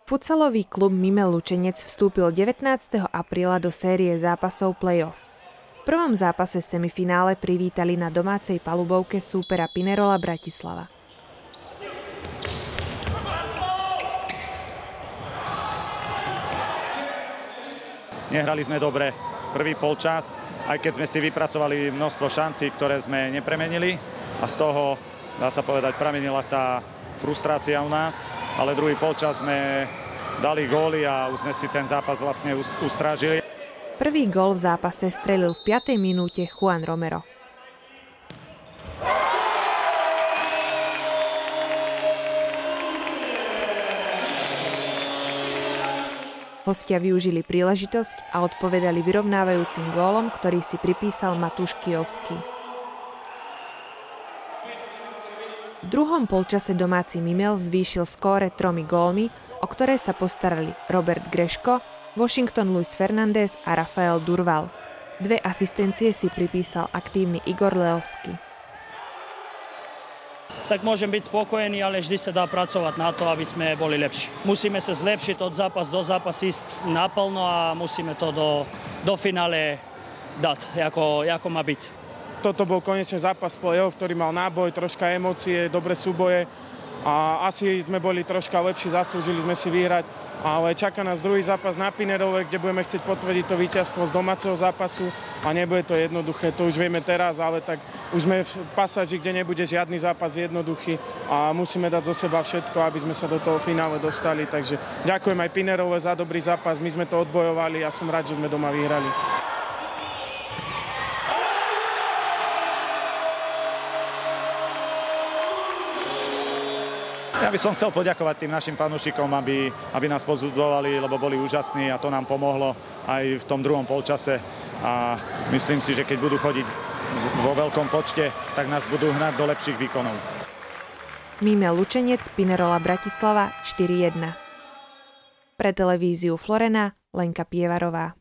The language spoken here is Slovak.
Futsalový klub Mimel Lučenec vstúpil 19. apríla do série zápasov play-off. V prvom zápase semifinále privítali na domácej palubovke súpera Pinerola Bratislava. Nehrali sme dobre prvý polčas, aj keď sme si vypracovali množstvo šancí, ktoré sme nepremenili a z toho, dá sa povedať, pramenila tá frustrácia u nás. Ale druhý polčas sme dali góly a už sme si ten zápas vlastne ustrážili. Prvý gól v zápase strelil v 5. minúte Juan Romero. Hostia využili príležitosť a odpovedali vyrovnávajúcim gólom, ktorý si pripísal Matúš Kijovský. V druhom polčase domáci Mimel zvýšil skóre 3 gólmi, o ktoré sa postarali Robert Greško, Washington Luis Fernández a Rafael Durval. 2 asistencie si pripísal aktívny Igor Leovský. Tak môžem byť spokojný, ale vždy sa dá pracovať na to, aby sme boli lepší. Musíme sa zlepšiť od zápas do zápas, ísť naplno a musíme to do finále dať, ako má byť. Toto bol konečne zápas play-off, ktorý mal náboj, troška emócie, dobré súboje a asi sme boli troška lepší, zaslúžili sme si vyhrať, ale čaká nás druhý zápas na Pinerove, kde budeme chcieť potvrdiť to víťazstvo z domáceho zápasu a nebude to jednoduché, to už vieme teraz, ale tak už sme v pasáži, kde nebude žiadny zápas jednoduchý a musíme dať zo seba všetko, aby sme sa do toho finále dostali, takže ďakujem aj Pinerove za dobrý zápas, my sme to odbojovali a som rád, že sme doma vyhrali. Ja by som chcel poďakovať tým našim fanúšikom, aby nás pozbudzovali, lebo boli úžasní a to nám pomohlo aj v tom druhom polčase. A myslím si, že keď budú chodiť vo veľkom počte, tak nás budú hnať do lepších výkonov. Mimel Lučenec, Pinerola Bratislava 4:1. Pre televíziu Florena Lenka Pievarová.